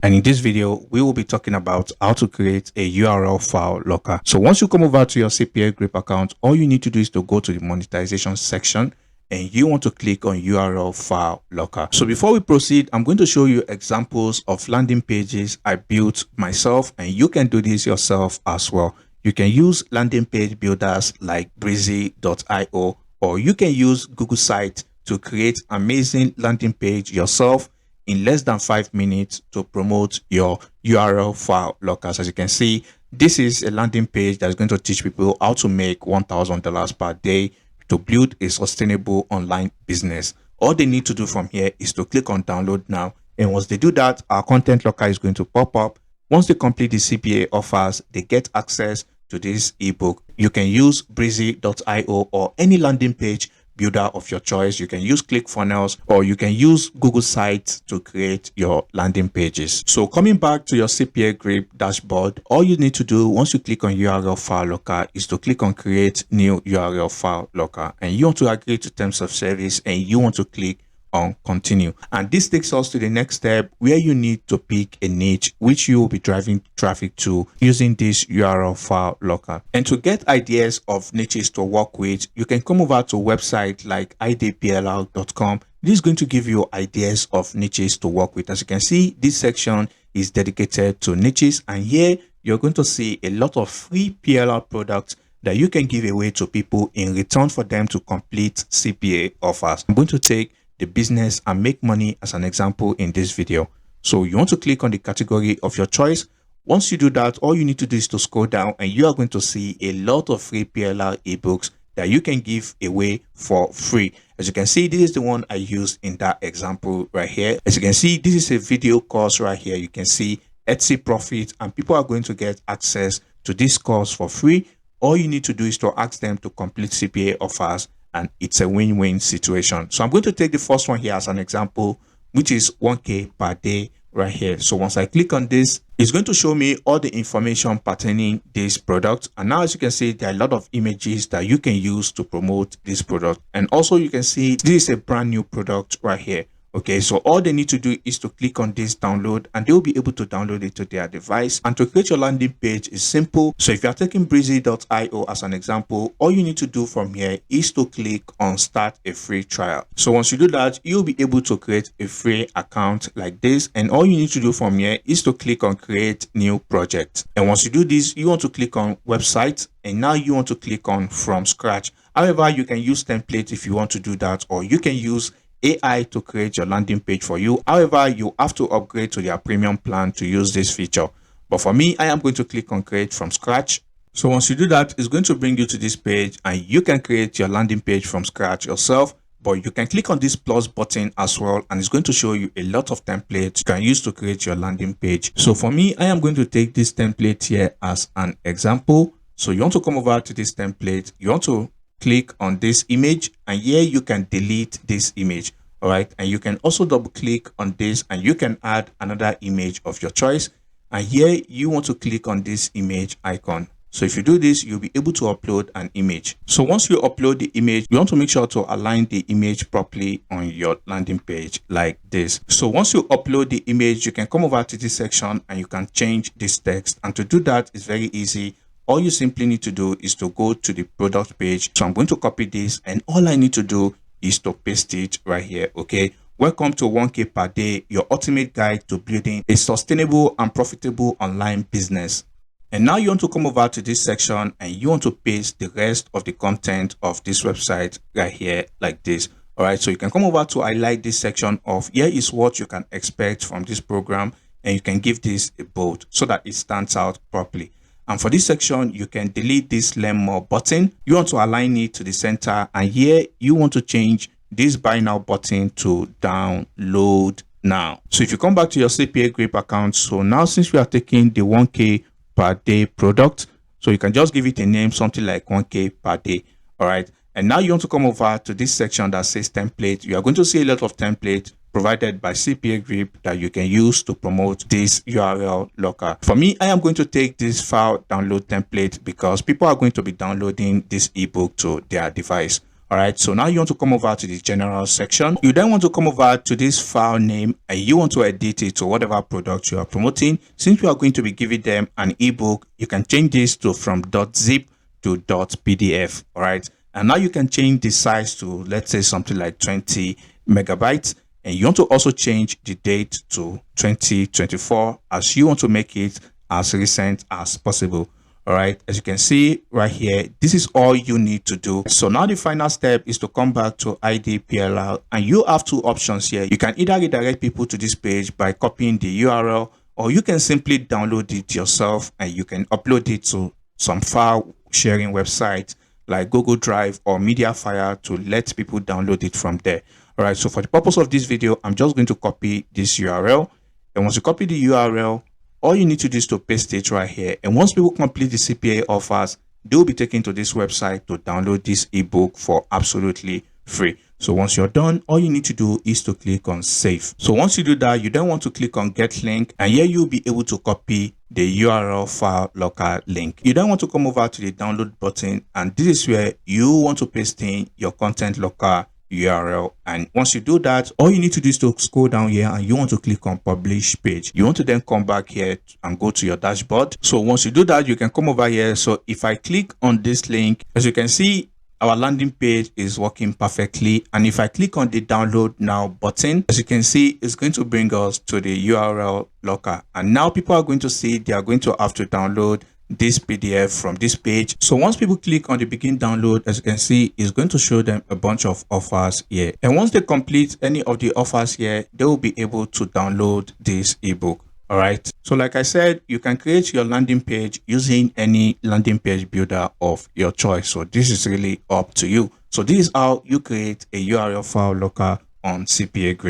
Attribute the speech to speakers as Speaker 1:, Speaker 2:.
Speaker 1: And in this video, we will be talking about how to create a URL file locker. So once you come over to your Cpagrip account, all you need to do is to go to the monetization section and you want to click on URL file locker. So before we proceed, I'm going to show you examples of landing pages I built myself, and you can do this yourself as well. You can use landing page builders like breezy.io, or you can use Google Site to create amazing landing page yourself in less than 5 minutes to promote your URL file lockers. As you can see, this is a landing page that's going to teach people how to make $1,000 per day to build a sustainable online business. All they need to do from here is to click on download now. And once they do that, our content locker is going to pop up. Once they complete the CPA offers, they get access to this ebook. You can use breezy.io or any landing page builder of your choice. You can use ClickFunnels or you can use Google Sites to create your landing pages. So coming back to your Cpagrip dashboard, all you need to do once you click on URL file locker is to click on create new URL file locker, and you want to agree to terms of service and you want to click on continue. And this takes us to the next step where you need to pick a niche which you will be driving traffic to using this URL file locker. And to get ideas of niches to work with, you can come over to a website like idplr.com. This is going to give you ideas of niches to work with. As you can see, this section is dedicated to niches, and here you're going to see a lot of free PLR products that you can give away to people in return for them to complete CPA offers. I'm going to take the business and make money as an example in this video. So you want to click on the category of your choice. Once you do that, all you need to do is to scroll down and you are going to see a lot of free PLR ebooks that you can give away for free. As you can see, this is the one I used in that example right here. As you can see, this is a video course right here. You can see Etsy profit, and people are going to get access to this course for free. All you need to do is to ask them to complete CPA offers, and it's a win-win situation. So I'm going to take the first one here as an example, which is 1K per day right here. So once I click on this, it's going to show me all the information pertaining this product. And now, as you can see, there are a lot of images that you can use to promote this product. And also you can see this is a brand new product right here. Okay, so all they need to do is to click on this download and they'll be able to download it to their device. And to create your landing page is simple. So if you're taking breezy.io as an example, all you need to do from here is to click on start a free trial. So once you do that, you'll be able to create a free account like this. And all you need to do from here is to click on create new project. And once you do this, you want to click on website, and now you want to click on from scratch. However, you can use templates if you want to do that, or you can use AI to create your landing page for you. However, you have to upgrade to their premium plan to use this feature. But for me, I am going to click on create from scratch. So once you do that, it's going to bring you to this page and you can create your landing page from scratch yourself. But you can click on this plus button as well, and it's going to show you a lot of templates you can use to create your landing page. So for me, I am going to take this template here as an example. So you want to come over to this template. You want to click on this image, and here you can delete this image. All right, and you can also double click on this and you can add another image of your choice, and here you want to click on this image icon. So if you do this, you'll be able to upload an image. So once you upload the image, you want to make sure to align the image properly on your landing page like this. So once you upload the image, you can come over to this section and you can change this text, and to do that is very easy. All you simply need to do is to go to the product page. So I'm going to copy this, and all I need to do is to paste it right here. Okay, welcome to 1K per day, your ultimate guide to building a sustainable and profitable online business. And now you want to come over to this section and you want to paste the rest of the content of this website right here like this. All right, so you can come over to highlight this section of here is what you can expect from this program, and you can give this a bold so that it stands out properly. And for this section, you can delete this learn more button. You want to align it to the center, and here you want to change this buy now button to download now. So if you come back to your Cpagrip account, so now since we are taking the 1K per day product, so you can just give it a name, something like 1K per day. All right, and now you want to come over to this section that says template. You are going to see a lot of templates provided by Cpagrip that you can use to promote this URL locker. For me, I am going to take this file download template because people are going to be downloading this ebook to their device. All right, so now you want to come over to the general section. You then want to come over to this file name and you want to edit it to whatever product you are promoting. Since we are going to be giving them an ebook, you can change this to from .zip to .pdf. All right, and now you can change the size to, let's say, something like 20 megabytes. And you want to also change the date to 2024 as you want to make it as recent as possible. All right, as you can see right here, this is all you need to do. So now the final step is to come back to IDPLR, and you have two options here. You can either redirect people to this page by copying the URL, or you can simply download it yourself and you can upload it to some file sharing website like Google Drive or Mediafire to let people download it from there. All right, so for the purpose of this video, I'm just going to copy this URL. And once you copy the URL, all you need to do is to paste it right here. And once people complete the CPA offers, they will be taken to this website to download this ebook for absolutely free. So once you're done, all you need to do is to click on save. So once you do that, you then want to click on get link, and here you'll be able to copy the URL file locker link. You then want to come over to the download button, and this is where you want to paste in your content locker URL. And once you do that, all you need to do is to scroll down here and you want to click on publish page. You want to then come back here and go to your dashboard. So once you do that, you can come over here. So if I click on this link, as you can see, our landing page is working perfectly. And if I click on the download now button, as you can see, it's going to bring us to the URL locker. And now people are going to see they are going to have to download this PDF from this page. So once people click on the begin download, as you can see, it's going to show them a bunch of offers here. And once they complete any of the offers here, they will be able to download this ebook. All right. So like I said, you can create your landing page using any landing page builder of your choice. So this is really up to you. So this is how you create a URL file locker on Cpagrip.